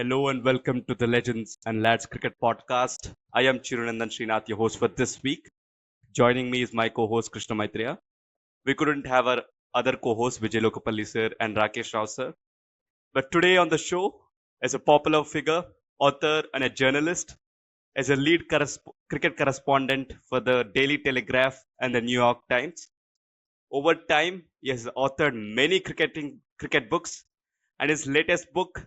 Hello and welcome to the Legends and Lads Cricket Podcast. I am Chirunandan Srinath, your host for this week. Joining me is my co-host Krishna Maitreya. We couldn't have our other co-hosts Vijay Lokapalli sir and Rakesh Rao sir. But today on the show, as a popular figure, author and a journalist, as a lead cricket correspondent for the Daily Telegraph and the New York Times. Over time, he has authored many cricket books, and his latest book,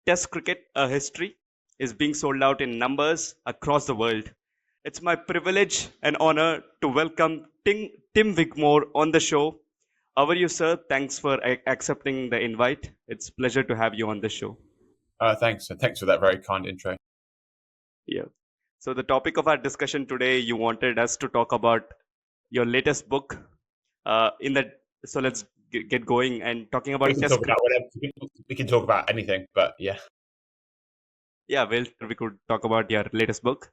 Test Cricket: A History, is being sold out in numbers across the world. It's my privilege and honor to welcome Tim Wigmore on the show. How are you, sir? Thanks for accepting the invite. It's a pleasure to have you on the show. Thanks. And thanks for that very kind intro. Yeah. So the topic of our discussion today, you wanted us to talk about your latest book. So let's get going and talking about We can talk about whatever. We can talk about anything, but yeah. Yeah, well, we could talk about your latest book.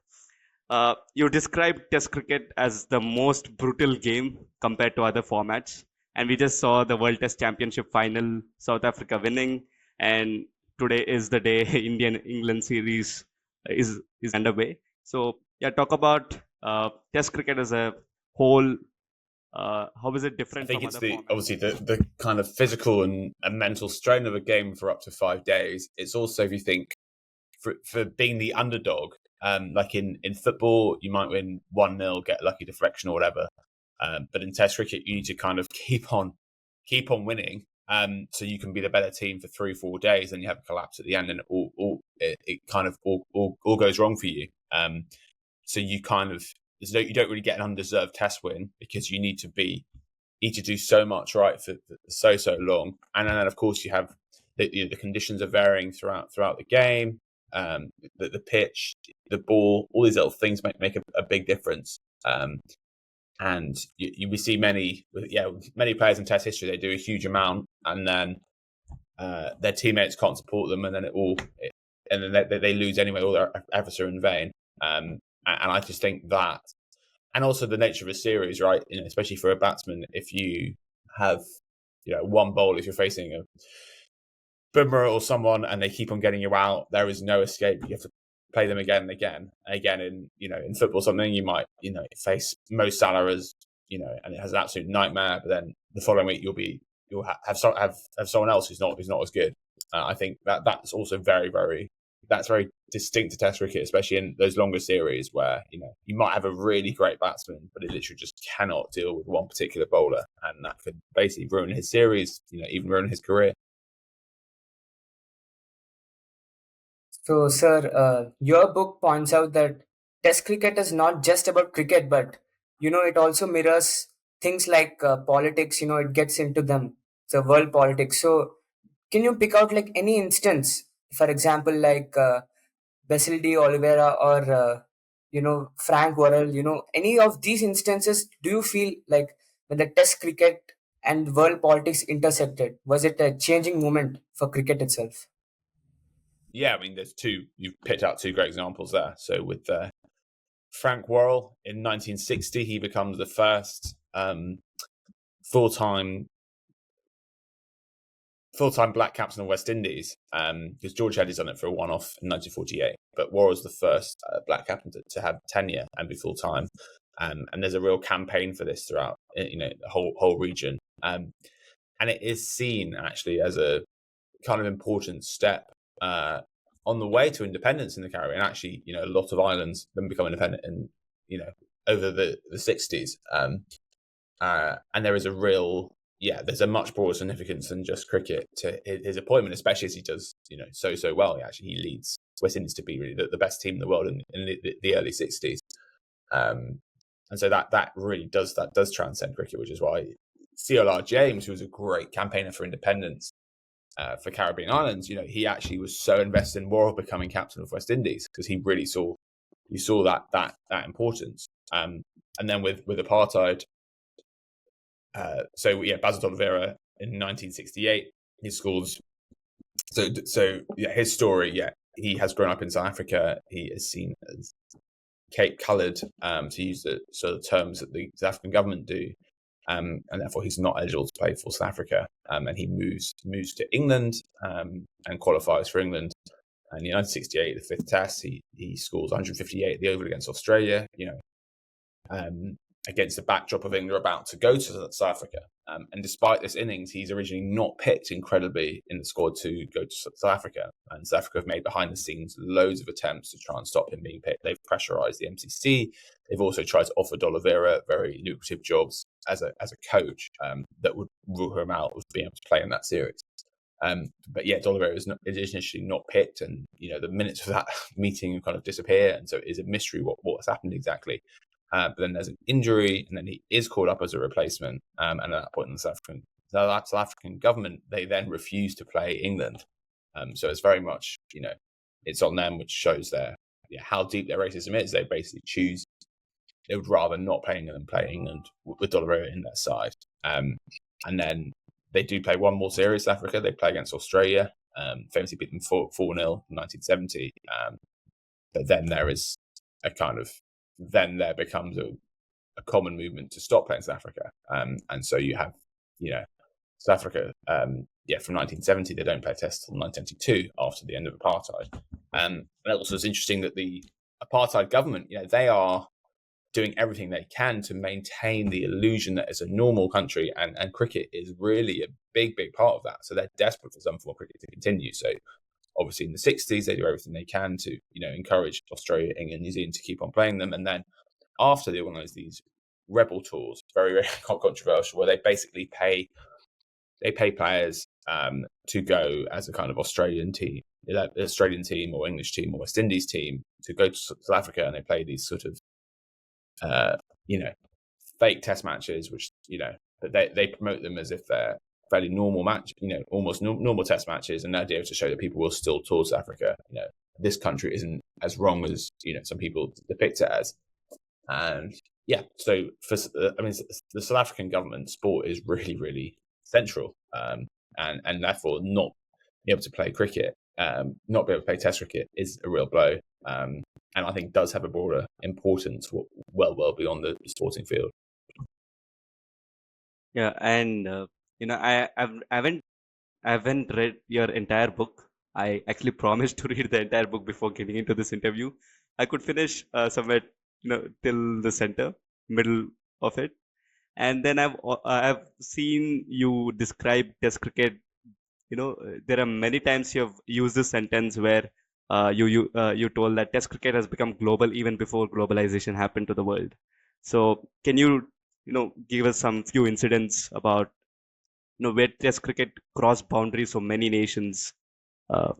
You described Test cricket as the most brutal game compared to other formats, and we just saw the World Test Championship final, South Africa winning, and today is the day Indian England series is underway. So yeah, talk about Test cricket as a whole. How is it I different think from it's other formats? obviously the kind of physical and mental strain of a game for up to 5 days. It's also, if you think, for being the underdog, like in football, you might win 1-0, get a lucky deflection or whatever. But in Test cricket, you need to kind of keep on winning. So you can be the better team for 3-4 days, and you have a collapse at the end, and it kind of all goes wrong for you. So you kind of you don't really get an undeserved Test win because you need to do so much right for so long, and then of course you have the conditions are varying throughout the game. The pitch, the ball, all these little things make a big difference. And we see many players in Test history. They do a huge amount, and then their teammates can't support them, and then they lose anyway. All their efforts are in vain. And I just think that, and also the nature of a series, right? Especially for a batsman, if you have one bowl, if you're facing a Boomer or someone, and they keep on getting you out, there is no escape. You have to play them again and again. Again, in football, something you might face Mo Salah as and it has an absolute nightmare. But then the following week you'll have someone else who's not as good. I think that's also very distinct to Test cricket, especially in those longer series where you might have a really great batsman, but it literally just cannot deal with one particular bowler, and that could basically ruin his series, even ruin his career. So, sir, your book points out that Test cricket is not just about cricket, but it also mirrors things like politics. It gets into them, the world politics. So, can you pick out like any instance, for example, like Basil de Oliveira or Frank Worrell? Any of these instances? Do you feel like when the Test cricket and world politics intersected, was it a changing moment for cricket itself? Yeah, I mean, you've picked out two great examples there. So with Frank Worrell in 1960, he becomes the first full-time black captain of West Indies, because George Headley's done it for a one-off in 1948, but Worrell's the first black captain to have tenure and be full-time. And there's a real campaign for this throughout the whole region. And it is seen actually as a kind of important step on the way to independence in the Caribbean. Actually, a lot of islands then become independent in over the 60s. And there is there's a much broader significance than just cricket to his appointment, especially as he does so well. He leads West Indies to be really the best team in the world in the early 60s. And so that really does transcend cricket, which is why C.L.R. James, who was a great campaigner for independence for Caribbean islands, he actually was so invested in Worrell becoming captain of West Indies because he really saw that importance. And then with apartheid, Basil de Oliveira in 1968, he scores. His story, he has grown up in South Africa. He is seen as Cape coloured, to use the sort of terms that the South African government do. And therefore he's not eligible to play for South Africa. And he moves to England and qualifies for England. And in 1968, the fifth test, he scores 158 at the Oval against Australia, against the backdrop of England about to go to South Africa. And despite this innings, he's originally not picked incredibly in the squad to go to South Africa. And South Africa have made behind the scenes loads of attempts to try and stop him being picked. They've pressurised the MCC. They've also tried to offer D'Oliveira very lucrative jobs as a coach that would rule him out of being able to play in that series. But yeah, D'Oliveira is initially not picked, and the minutes of that meeting kind of disappear, and so it is a mystery what's happened exactly. But then there's an injury, and then he is called up as a replacement. And at that point, in the South African government, they then refuse to play England. So it's very much, it's on them, which shows how deep their racism is. They basically choose, they would rather not play England than play England with D'Oliveira in their side. And then they do play one more series, South Africa. They play against Australia, famously beat them 4-0 in 1970. But then there is then there becomes a common movement to stop playing South Africa. And so you have, South Africa, from 1970, they don't play a test until 1972 after the end of apartheid. And also it's interesting that the apartheid government, they are doing everything they can to maintain the illusion that it's a normal country, and cricket is really a big, big part of that. So they're desperate for some form of cricket to continue. So obviously in the 60s, they do everything they can to, encourage Australia, England, New Zealand to keep on playing them. And then after they organise these rebel tours, very, very controversial, where they basically pay players to go as a kind of Australian team or English team or West Indies team to go to South Africa, and they play these sort of, fake test matches, which, but they promote them as if they're fairly normal match, almost normal test matches, and the idea is to show that people will still tour South Africa. This country isn't as wrong as some people depict it as. And so the South African government sport is really, really central, and therefore not be able to play cricket, not be able to play Test cricket is a real blow, and I think does have a broader importance, well beyond the sporting field. Yeah, and I haven't read your entire book. I actually promised to read the entire book before getting into this interview. I could finish somewhere till the middle of it, and then I've seen you describe Test cricket. There are many times you have used this sentence where you told that Test cricket has become global even before globalization happened to the world. So can you give us some few incidents about where Test cricket crossed boundaries for many nations? Well,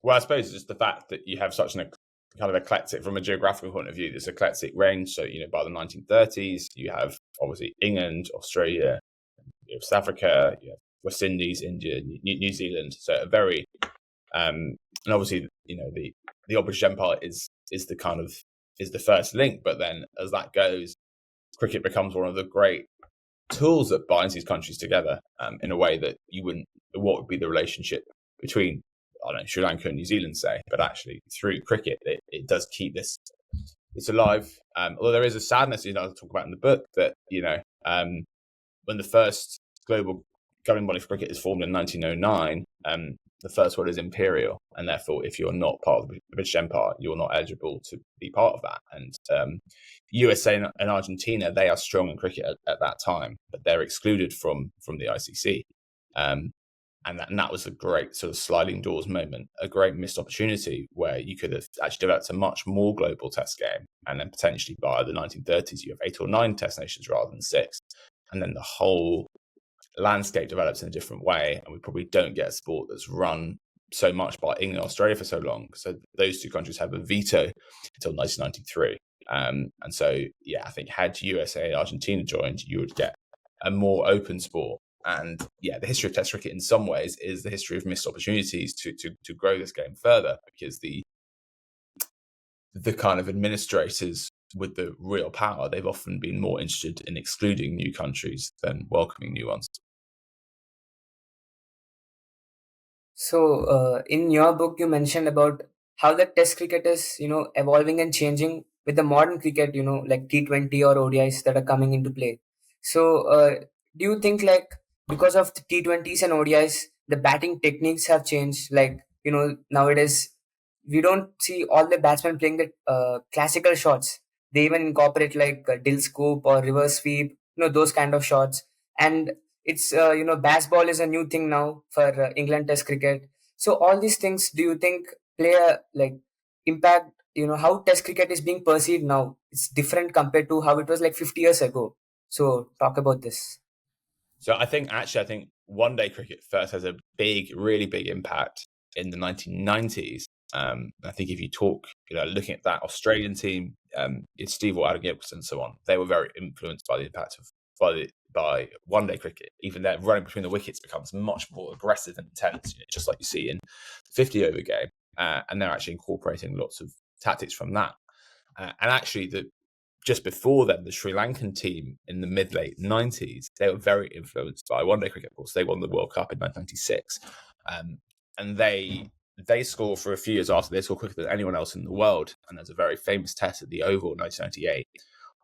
I suppose it's just the fact that you have such an kind of eclectic, from a geographical point of view, this eclectic range. So, by the 1930s, you have obviously England, Australia, you have South Africa, you have West Indies, India, New Zealand. So a very, and obviously, the British Empire is the first link. But then as that goes, cricket becomes one of the great tools that binds these countries together in a way that what would be the relationship between, I don't know, Sri Lanka and New Zealand, say, but actually through cricket, it does keep this alive. Although there is a sadness, I talk about in the book, that, when the first global governing body for cricket is formed in 1909, the first word is imperial, and therefore, if you're not part of the British Empire, you're not eligible to be part of that. And USA and Argentina, they are strong in cricket at that time, but they're excluded from the ICC. And that was a great sort of sliding doors moment, a great missed opportunity where you could have actually developed a much more global test game. And then potentially by the 1930s, you have 8 or 9 test nations rather than 6. And then the whole landscape develops in a different way. And we probably don't get a sport that's run so much by England and Australia for so long. So those two countries have a veto until 1993. And so, I think had USA and Argentina joined, you would get a more open sport. And the history of Test cricket in some ways is the history of missed opportunities to grow this game further, because the kind of administrators with the real power, they've often been more interested in excluding new countries than welcoming new ones. So, in your book, you mentioned about how the Test cricket is, evolving and changing with the modern cricket, like T20 or ODIs that are coming into play. So, do you think, like, because of the T20s and ODIs, the batting techniques have changed? Like, Nowadays we don't see all the batsmen playing the classical shots. They even incorporate like dill scoop or reverse sweep, those kind of shots. And it's baseball is a new thing now for England Test cricket. So all these things, do you think play a like impact? How Test cricket is being perceived now. It's different compared to how it was like 50 years ago. So talk about this. So I think one day cricket first has a really big impact in the 1990s. I think if you talk, looking at that Australian team, it's Steve Watt, Adam Gilchrist, and so on. They were very influenced by the impact of by one day cricket. Even their running between the wickets becomes much more aggressive and intense, just like you see in the 50-over game. And they're actually incorporating lots of tactics from that. And actually, just before then, the Sri Lankan team in the mid-late 90s, they were very influenced by one-day cricket. Of course, they won the World Cup in 1996. And they score for a few years after. They score quicker than anyone else in the world. And there's a very famous test at the Oval in 1998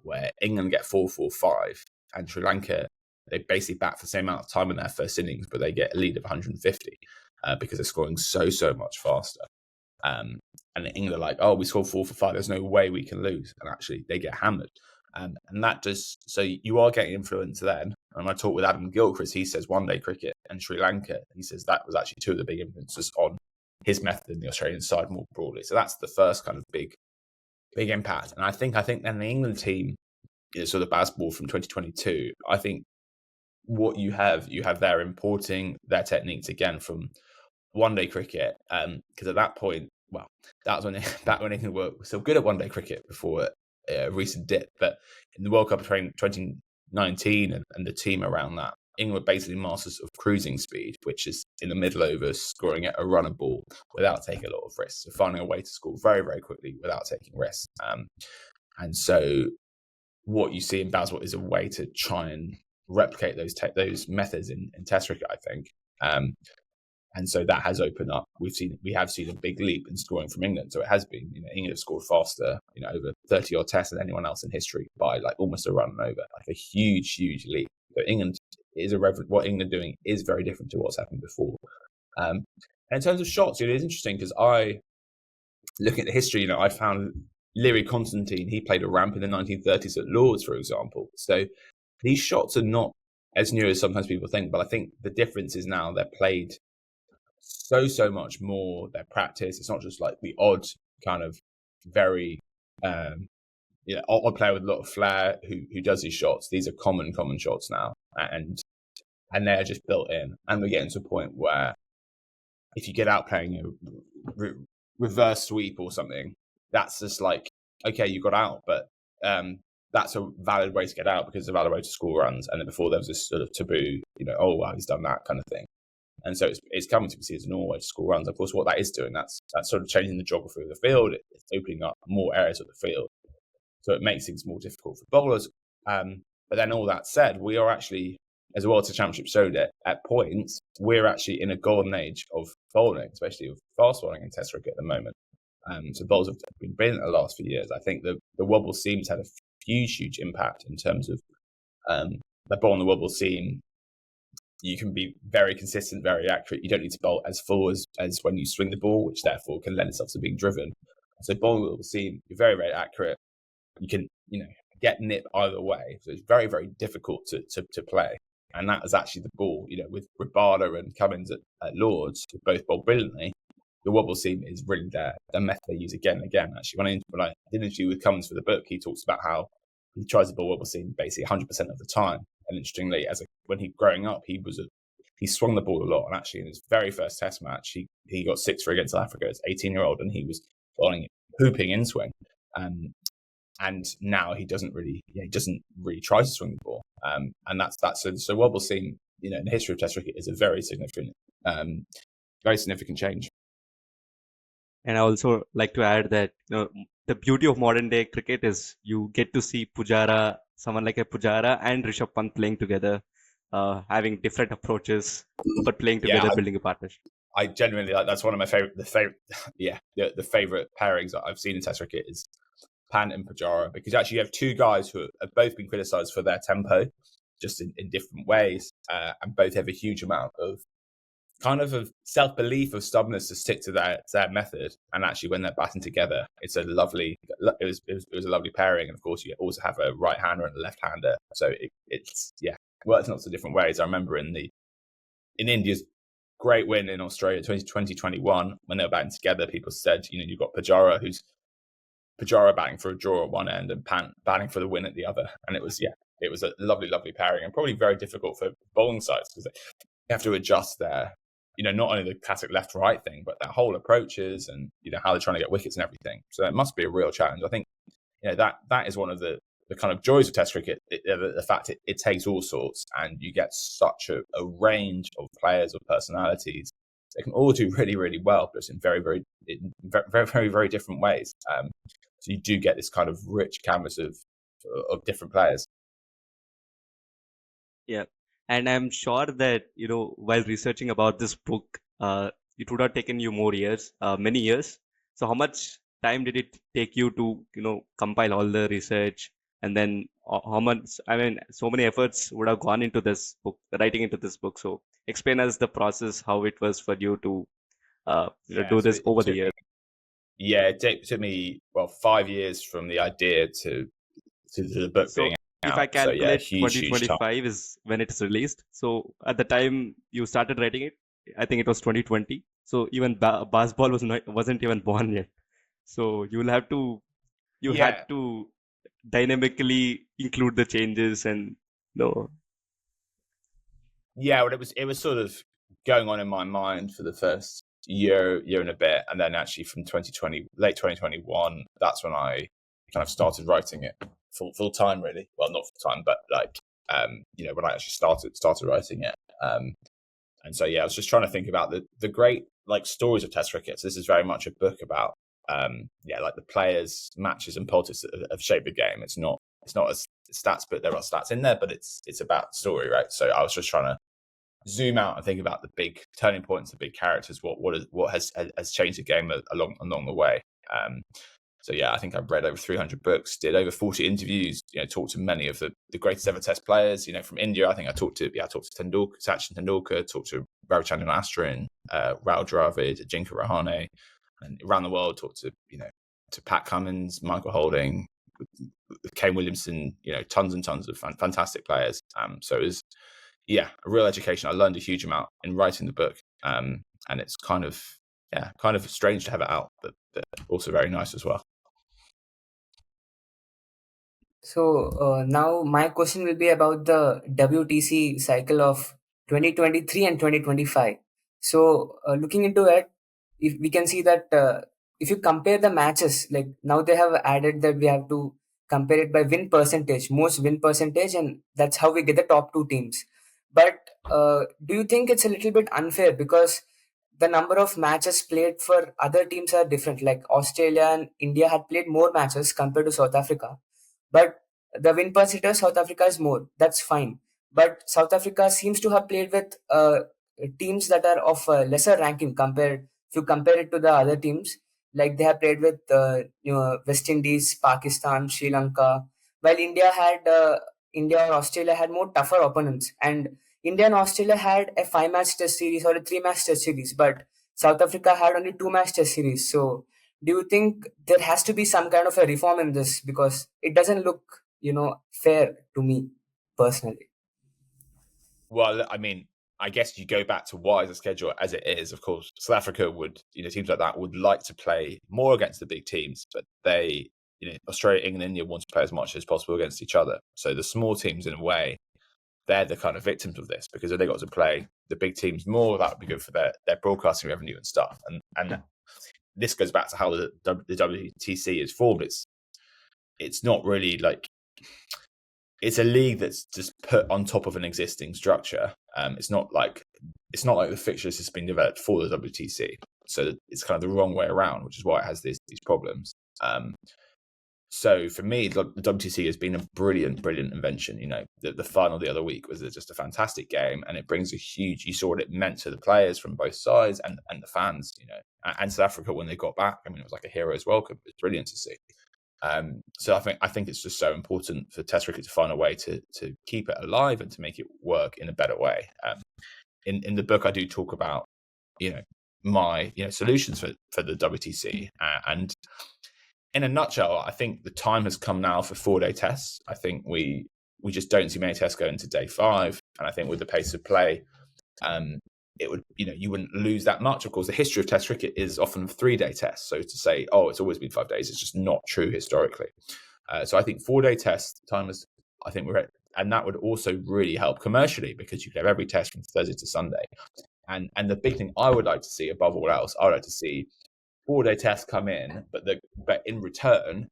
where England get 4-4-5 and Sri Lanka, they basically bat for the same amount of time in their first innings, but they get a lead of 150 because they're scoring so much faster. And England are like, oh, we scored 4-for-5. There's no way we can lose. And actually, they get hammered. And that just, so you are getting influence then. And when I talk with Adam Gilchrist, he says one day cricket and Sri Lanka, he says that was actually two of the big influences on his method in the Australian side more broadly. So that's the first kind of big impact. And I think then the England team, sort of basketball from 2022, I think what you have there importing their techniques again from one day cricket, because at that point, well, that was back when England were still good at one day cricket before a recent dip. But in the World Cup of 2019 and the team around that, England basically masters of cruising speed, which is in the middle overs, scoring at a runner ball without taking a lot of risks. So finding a way to score very, very quickly without taking risks. And so what you see in basketball is a way to try and replicate those methods in Test cricket, I think. And so that has opened up. We have seen a big leap in scoring from England. So it has been, England have scored faster, over 30 odd tests than anyone else in history by like almost a run and over, like a huge leap. So England is what England are doing is very different to what's happened before. And in terms of shots, it is interesting because looking at the history, I found Leary Constantine, he played a ramp in the 1930s at Lord's, for example. So these shots are not as new as sometimes people think, but I think the difference is now they're played so much more. Their practice, it's not just like the odd kind of very odd player with a lot of flair who does these shots. These are common shots now, and they're just built in. And we're getting to a point where if you get out playing a reverse sweep or something, that's just like, okay, you got out, but that's a valid way to get out because it's a valid way to score runs. And then before there was this sort of taboo, oh wow, he's done that kind of thing. And so it's coming to be seen as a normal way to score runs. Of course, what that is doing, that's sort of changing the geography of the field. It's opening up more areas of the field. So it makes things more difficult for bowlers. But then all that said, we are actually, as the World Test Championship showed it, at points, we're actually in a golden age of bowling, especially of fast bowling in Test cricket at the moment. So bowlers have been brilliant in the last few years. I think the wobble seam's had a huge impact in terms of the ball on the wobble seam. You can be very consistent, very accurate. You don't need to bowl as full as when you swing the ball, which therefore can lend itself to being driven. So bowling the wobble seam, you're very, very accurate. You can, get nip either way. So it's very, very difficult to play. And that is actually the ball, with Rabada and Cummins at Lords, who both bowl brilliantly. The wobble seam is really there. The method they use again and again. Actually, when I did an interview with Cummins for the book, he talks about how he tries to bowl wobble seam basically 100% of the time. And interestingly, when he growing up, he swung the ball a lot. And actually, in his very first Test match, he got 6 for against South Africa as 18-year-old, and he was bowling hooping in swing. And now he doesn't really try to swing the ball. And that's so wobble seam, in the history of Test cricket is a very significant change. And I also like to add that the beauty of modern day cricket is you get to see someone like a Pujara and Rishabh Pant playing together, having different approaches, but playing together, building a partnership. I genuinely that's one of my favorite. The favorite pairings that I've seen in Test cricket is Pant and Pujara, because actually you have two guys who have both been criticised for their tempo, just in different ways, and both have a huge amount of kind of self-belief of stubbornness to stick to their method. And actually, when they're batting together, it was a lovely pairing. And of course, you also have a right-hander and a left-hander, so it's works in lots of different ways. I remember in India's great win in Australia 2021, when they were batting together, people said, you've got Pujara batting for a draw at one end and Pant batting for the win at the other. And it was a lovely, lovely pairing, and probably very difficult for bowling sides because they have to adjust their, not only the classic left-right thing, but their whole approaches and, how they're trying to get wickets and everything. So it must be a real challenge. I think, that is one of the kind of joys of Test cricket, the fact it takes all sorts, and you get such a range of players or personalities. They can all do really, really well, but in very, very, very, very, very different ways. So you do get this kind of rich canvas of different players. Yeah. And I'm sure that, while researching about this book, it would have taken you many years. So how much time did it take you to, compile all the research? And then how much, so many efforts would have gone into this book, writing into this book. So explain us the process, how it was for you to do this over the years. It took me 5 years from the idea to the book being out. If I calculate, huge 2025 is when it is released. So at the time you started writing it, I think it was 2020. So even Basball wasn't even born yet. So you had to dynamically include the changes and Yeah, well, it was sort of going on in my mind for the first year and a bit, and then actually from late 2021, that's when I kind of started writing it full time, really. Well, not full time, but when I actually started writing it. And so I was just trying to think about the great stories of Test cricket. So this is very much a book about the players, matches, and politics that have shaped the game. It's not a stats, but there are stats in there, but it's about story, right? So I was just trying to zoom out and think about the big turning points, the big characters, what has changed the game along the way. I think I've read over 300 books, did over 40 interviews, talked to many of the greatest ever Test players. From India, I think I talked to Tendulkar, Sachin Tendulkar, talked to Ravichandran Ashwin, Rahul Dravid, Ajinkya Rahane, and around the world talked to Pat Cummins, Michael Holding, Kane Williamson, tons and tons of fantastic players. So it was a real education. I learned a huge amount in writing the book, and it's kind of strange to have it out, but also very nice as well. So now my question will be about the WTC cycle of 2023 and 2025. So looking into it, if we can see that if you compare the matches, like now they have added that we have to compare it by win percentage, most win percentage, and that's how we get the top two teams. But do you think it's a little bit unfair because the number of matches played for other teams are different? Like Australia and India had played more matches compared to South Africa, but the win percentage South Africa is more. That's fine. But South Africa seems to have played with teams that are of lesser ranking compared. If you compare it to the other teams, like they have played with West Indies, Pakistan, Sri Lanka, while India or Australia had more tougher opponents, and India and Australia had a 5-match test series or a 3-match test series, but South Africa had only 2-match test series. So do you think there has to be some kind of a reform in this, because it doesn't look fair to me personally? Well, I guess you go back to why is the schedule as it is. Of course, South Africa would, teams like that would like to play more against the big teams, but they, Australia, England, India want to play as much as possible against each other. So the small teams, in a way, they're the kind of victims of this, because if they got to play the big teams more, that would be good for their broadcasting revenue and stuff. And this goes back to how the WTC is formed. It's not really it's a league that's just put on top of an existing structure. It's not like the fixtures has been developed for the WTC. So it's kind of the wrong way around, which is why it has these problems. So for me, the WTC has been a brilliant invention. The final the other week was just a fantastic game, and it brings a huge. You saw what it meant to the players from both sides and the fans. And South Africa when they got back, it was like a hero's welcome. It was brilliant to see. So I think it's just so important for Test cricket to find a way to keep it alive and to make it work in a better way. In the book, I do talk about my solutions for the WTC. And in a nutshell, I think the time has come now for 4-day tests. I think we just don't see many tests going into day 5, and I think with the pace of play, it would, you wouldn't lose that much. Of course, the history of Test cricket is often 3-day tests. So to say, it's always been 5 days, it's just not true historically. So I think 4-day test time is, I think we're at, and that would also really help commercially, because you could have every test from Thursday to Sunday. And the big thing I would like to see above all else, I would like to see 4-day tests come in, but in return,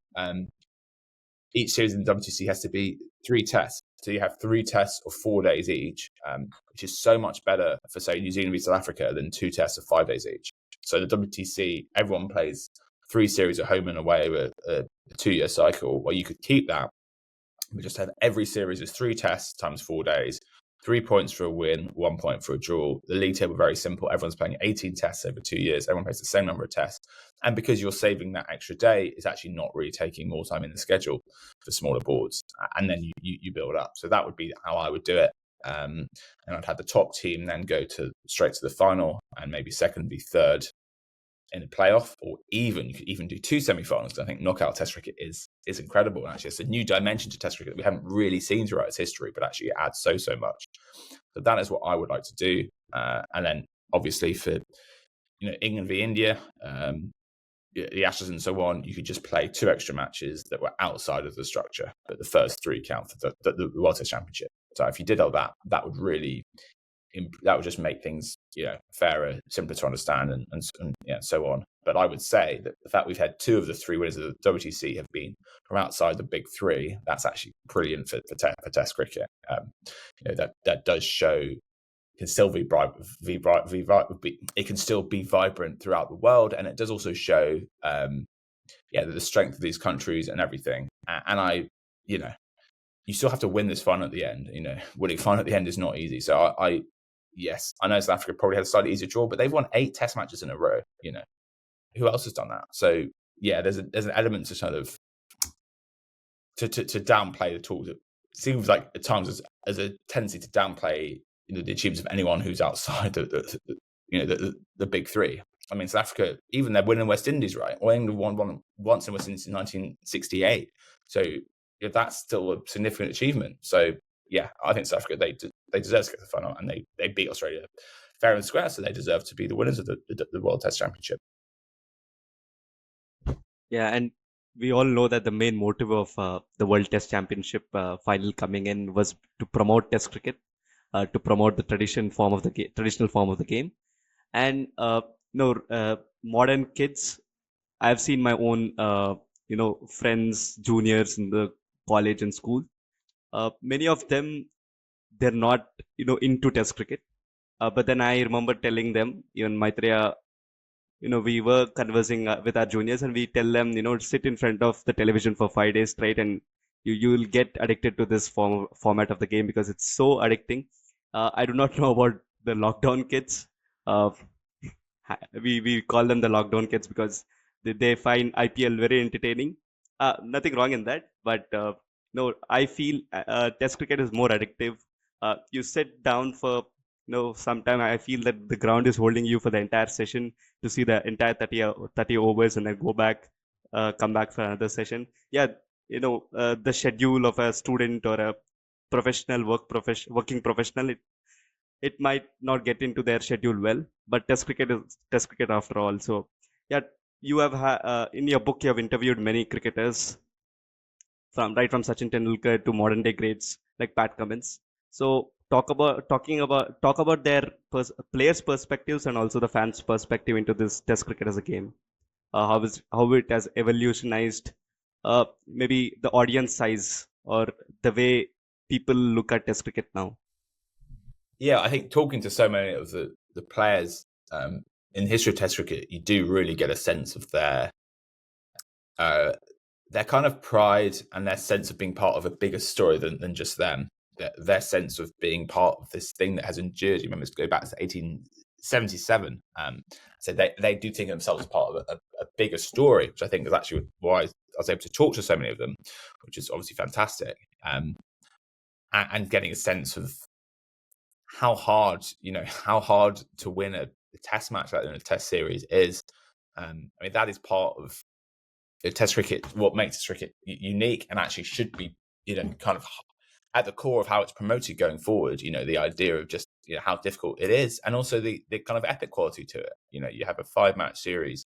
each series in the WTC has to be 3 tests. So you have 3 tests of 4 days each, which is so much better for, say, New Zealand v South Africa than 2 tests of 5 days each. So the WTC, everyone plays 3 series at home and away with a 2-year cycle. Well, you could keep that. We just have every series is 3 tests times 4 days, 3 points for a win, 1 point for a draw. The league table, very simple. Everyone's playing 18 tests over 2 years. Everyone plays the same number of tests. And because you're saving that extra day, it's actually not really taking more time in the schedule for smaller boards. And then you build up. So that would be how I would do it. And I'd have the top team then go straight to the final, and maybe second be third in a playoff, or you could even do 2 semi-finals. I think knockout Test cricket is incredible, and actually it's a new dimension to Test cricket that we haven't really seen throughout its history, but actually it adds so much. So that is what I would like to do. And then obviously for England v India, the Ashes and so on, you could just play 2 extra matches that were outside of the structure, but the first 3 count for the World Test Championship. So if you did all that, that would really just make things fairer, simpler to understand, and so on. But I would say that the fact we've had 2 of the 3 winners of the WTC have been from outside the big 3, that's actually brilliant for Test cricket. That does show it can still be it can still be vibrant throughout the world, and it does also show the strength of these countries and everything. And you still have to win this final at the end. Winning final at the end is not easy. So yes, I know South Africa probably had a slightly easier draw, but they've won 8 Test matches in a row. Who else has done that? So yeah, there's an element to sort of to downplay the talk. It seems like at times as a tendency to downplay the achievements of anyone who's outside the big 3. I mean, South Africa, even they're winning West Indies, right? Or England won once in West Indies in 1968. So that's still a significant achievement. So yeah, I think South Africa, they deserve to get to the final, and they beat Australia fair and square, so they deserve to be the winners of the World Test Championship. Yeah, and we all know that the main motive of the World Test Championship final coming in was to promote Test cricket, to promote the traditional form of the game, and modern kids. I've seen my own friends, juniors in the college and school. Many of them, they're not into Test cricket, but then I remember telling them, even Maitreya, we were conversing with our juniors, and we tell them, sit in front of the television for 5 days straight, and you'll get addicted to this format of the game, because it's so addicting. I do not know about the lockdown kids. We call them the lockdown kids because they find IPL very entertaining. Nothing wrong in that, but no, I feel Test cricket is more addictive. You sit down for sometime I feel that the ground is holding you for the entire session to see the entire 30 overs, and then come back for another session. Yeah, the schedule of a student or a working professional, it might not get into their schedule well, but Test cricket is Test cricket after all. So yeah, you have in your book you have interviewed many cricketers from Sachin Tendulkar to modern day greats like Pat Cummins. So talk about their players' perspectives and also the fans' perspective into this Test cricket as a game. How it has evolutionized, maybe the audience size or the way people look at Test cricket now. Yeah, I think talking to so many of the players in the history of Test cricket, you do really get a sense of their kind of pride and their sense of being part of a bigger story than just them. Their sense of being part of this thing that has endured. You remember, go back to 1877. So they do think of themselves as part of a bigger story, which I think is actually why I was able to talk to so many of them, which is obviously fantastic. And getting a sense of how hard to win a Test match, like the Test series, is. I mean, that is part of Test cricket. What makes Test cricket unique, and actually should be, kind of at the core of how it's promoted going forward. The idea of just how difficult it is, and also the kind of epic quality to it. You have a 5-match series,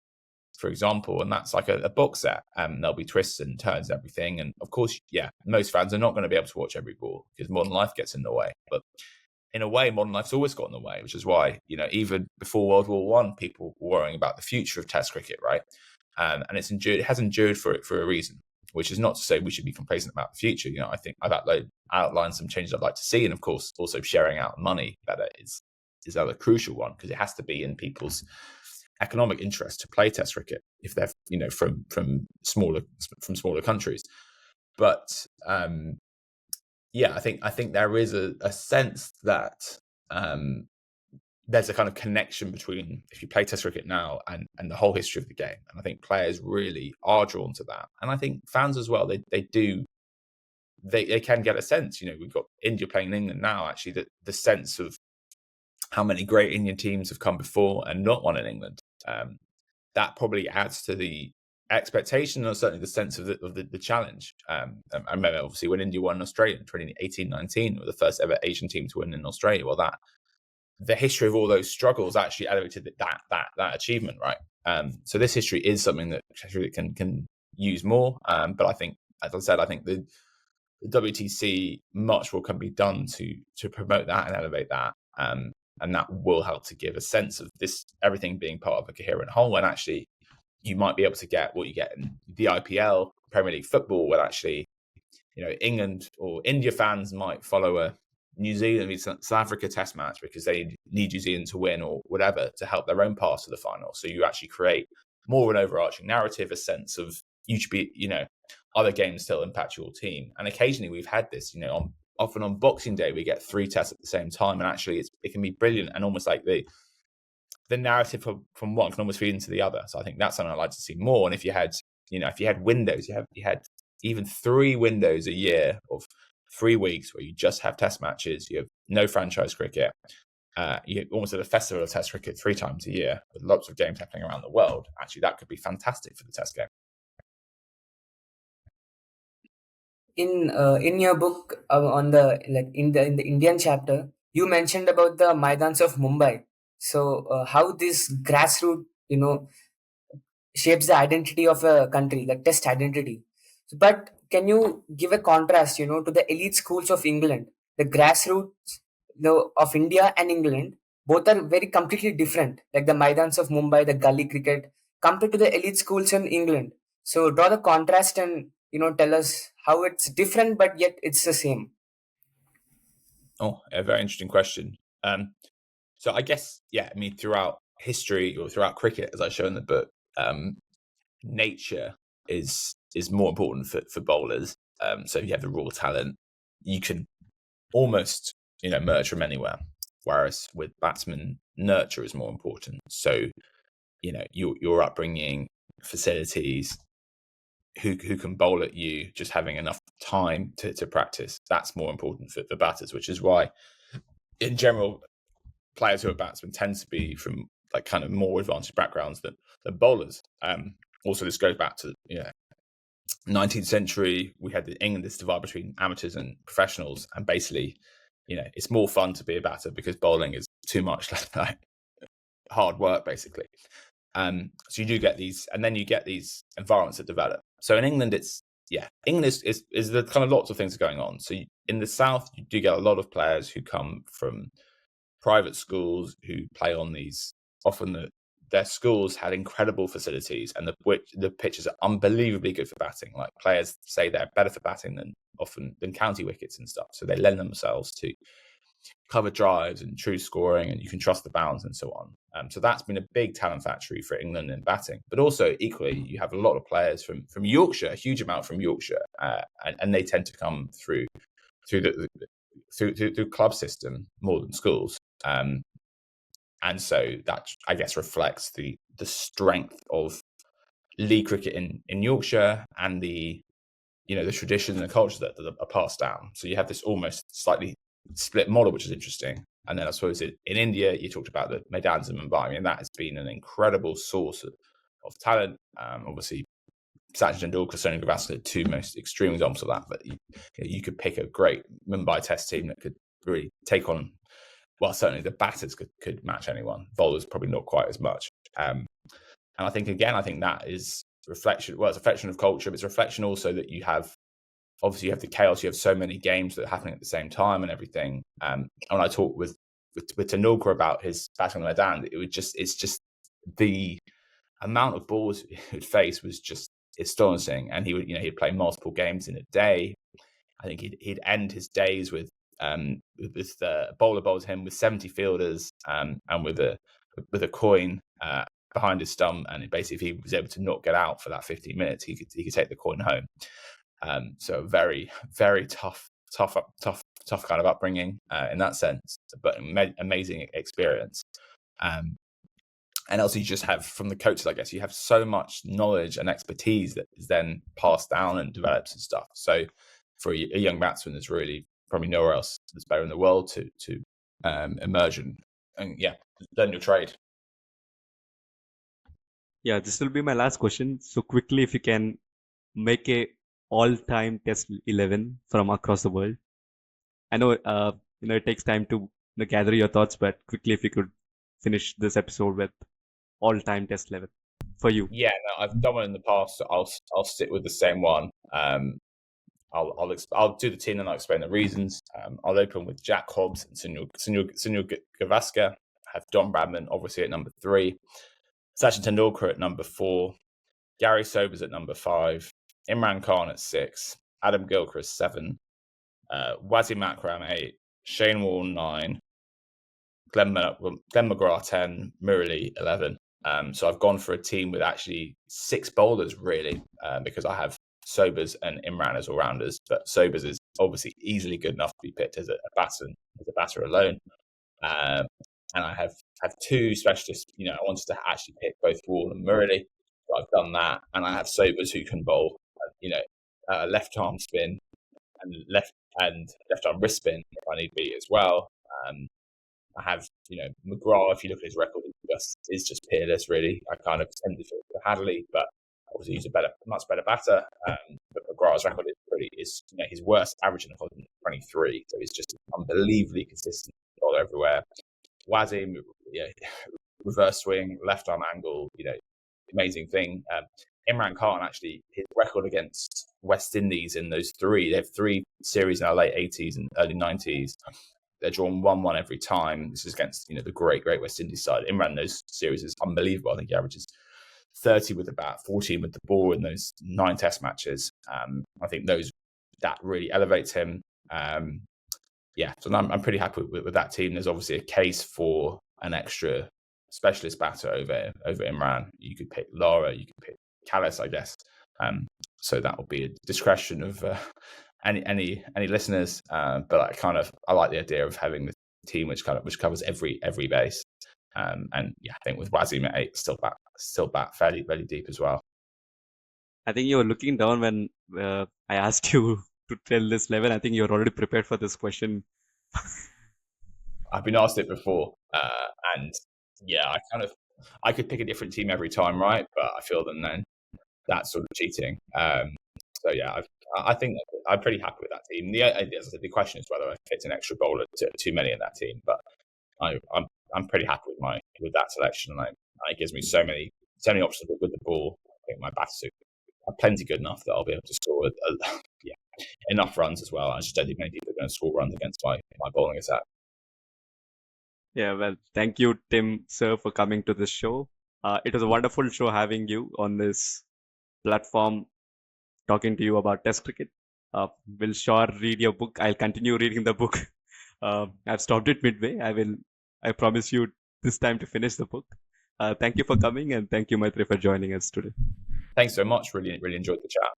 for example, and that's like a box set, and there'll be twists and turns and everything. And of course, most fans are not going to be able to watch every ball because modern life gets in the way. But in a way, modern life's always got in the way, which is why, even before World War One, people were worrying about the future of Test cricket, right? And it has endured for a reason, which is not to say we should be complacent about the future. I think I've outlined some changes I'd like to see, and of course, also sharing out money better is another crucial one, because it has to be in people's economic interest to play Test cricket if they're from smaller countries. But I think there is a sense that there's a kind of connection between if you play Test cricket now and the whole history of the game. And I think players really are drawn to that. And I think fans as well, they can get a sense. We've got India playing in England now, actually, the sense of how many great Indian teams have come before and not won in England. That probably adds to the expectation, and certainly the sense of the challenge. I remember, obviously, when India won in Australia in 2018-19, were the first ever Asian team to win in Australia. Well, the history of all those struggles actually elevated that achievement, right? So this history is something that can use more. But I think, as I said, the WTC, much more can be done to promote that and elevate that. And that will help to give a sense of this, everything being part of a coherent whole. And actually, you might be able to get what you get in the IPL, Premier League football, where actually, England or India fans might follow a New Zealand, South Africa Test match because they need New Zealand to win or whatever to help their own pass to the final. So you actually create more of an overarching narrative, a sense of you should be, other games still impact your team. And occasionally we've had this, often on Boxing Day, we get 3 tests at the same time. And actually it can be brilliant, and almost like the narrative from one can almost feed into the other. So I think that's something I'd like to see more. And if you had windows, you had even 3 windows a year of 3 weeks where you just have test matches, you have no franchise cricket, you almost have a festival of test cricket 3 times a year with lots of games happening around the world. Actually, that could be fantastic for the test game. In your book, on the in the Indian chapter, you mentioned about the Maidans of Mumbai. So how this grassroots shapes the identity of a country, the test identity. But can you give a contrast, to the elite schools of England, the grassroots of India and England? Both are very completely different, like the Maidans of Mumbai, the gully cricket, compared to the elite schools in England. So draw the contrast and tell us how it's different, but yet it's the same. Oh, a very interesting question. So I guess, throughout history or throughout cricket, as I show in the book, nature is more important for bowlers. So if you have the raw talent, you can almost merge from anywhere. Whereas with batsmen, nurture is more important. So your upbringing, facilities, who can bowl at you, just having enough time to practice, that's more important for batters. Which is why, in general, players who are batsmen tend to be from like kind of more advanced backgrounds than bowlers. Also, this goes back to 19th century. We had this divide between amateurs and professionals, and basically, it's more fun to be a batter because bowling is too much like hard work, basically. So you do get these, and then you get these environments that develop. So in England, England is the kind of lots of things going on. So in the South, you do get a lot of players who come from private schools who play on these. Often their schools had incredible facilities, and the pitches are unbelievably good for batting. Like, players say they're better for batting than county wickets and stuff. So they lend themselves to cover drives and true scoring, and you can trust the bounds and so on. So that's been a big talent factory for England in batting. But also, equally, you have a lot of players from Yorkshire, a huge amount from Yorkshire, and they tend to come through the club system more than schools. And so that, I guess, reflects the strength of league cricket in Yorkshire and the tradition and the culture that are passed down. So you have this almost slightly split model, which is interesting. And then I suppose in India, you talked about the Maidans in Mumbai. I mean, that has been an incredible source of talent. Obviously, Sachin Tendulkar, Sonia Gavaskar, two most extreme examples of that. But you could pick a great Mumbai Test team that could really take on. Well, certainly the batters could match anyone. Bowlers probably not quite as much. And I think that is reflection. Well, it's a reflection of culture, but it's a reflection also that you have. Obviously, you have the chaos. You have so many games that are happening at the same time and everything. And when I talked with Tendulkar about his batting on Madan, it's just the amount of balls he'd face was just astonishing. And he'd play multiple games in a day. I think he'd end his days with a bowler bowls him with 70 fielders and with a coin behind his stump, and basically if he was able to not get out for that 15 minutes, he could take the coin home. So very, very tough kind of upbringing in that sense, but amazing experience. And also you just have, from the coaches, I guess, you have so much knowledge and expertise that is then passed down and develops and stuff. So for a young batsman, there's really probably nowhere else that's better in the world to emerge and learn your trade. Yeah, this will be my last question. So quickly, if you can make a all-time Test 11 from across the world. I know it takes time to gather your thoughts, but quickly, if you could finish this episode with all-time Test 11 for you. Yeah, no, I've done one in the past, so I'll stick with the same one. I'll do the team and I'll explain the reasons. I'll open with Jack Hobbs and Sunil Gavaskar. Have Don Bradman obviously at number 3, Sachin Tendulkar at number 4, Gary Sobers at number 5, Imran Khan at 6, Adam Gilchrist at 7, Wasim Akram 8, Shane Warne 9, Glenn McGrath 10, Murali 11. So I've gone for a team with actually 6 bowlers really, because I have Sobers and Imran as all-rounders, but Sobers is obviously easily good enough to be picked as a batter alone. And I have 2 specialists. I wanted to actually pick both Warne and Murali, so I've done that. And I have Sobers who can bowl, left arm spin and left arm wrist spin if I need be as well. I have, McGrath, if you look at his record, is just peerless, really. I kind of tend to feel for Hadley, but obviously he's much better batter. But McGrath's record is his worst average in the 23, so he's just unbelievably consistent bowler everywhere. Wasim, reverse swing, left arm angle, amazing thing. Imran Khan, actually, his record against West Indies in those 3, they have 3 series in our late 80s and early 90s. They're drawn 1-1 every time. This is against the great West Indies side. Imran, those series is unbelievable. I think he averages 30 with the bat, 14 with the ball in those 9 Test matches. I think that really elevates him. So I'm pretty happy with that team. There's obviously a case for an extra specialist batter over Imran. You could pick Lara, you could pick Callis, I guess. So that will be a discretion of any listeners. But I like the idea of having the team which covers every base. I think with Wasim at 8, still bat fairly deep as well. I think you were looking down when I asked you to tell this 11. I think you're already prepared for this question. I've been asked it before, I could pick a different team every time, right? But I feel then that's sort of cheating. I think I'm pretty happy with that team. The question is whether I fit an extra bowler too many in that team, but I'm pretty happy with that selection, and it gives me so many options with the ball. I think my batters are plenty good enough that I'll be able to score enough runs as well. I just don't think many people are going to score runs against my bowling attack. Yeah, well, thank you, Tim, sir, for coming to this show. It was a wonderful show having you on this platform, talking to you about Test cricket. We'll sure read your book. I'll continue reading the book. I've stopped it midway. I promise you this time to finish the book. Thank you for coming, and thank you, Maitri, for joining us today. Thanks so much. Really, really enjoyed the chat.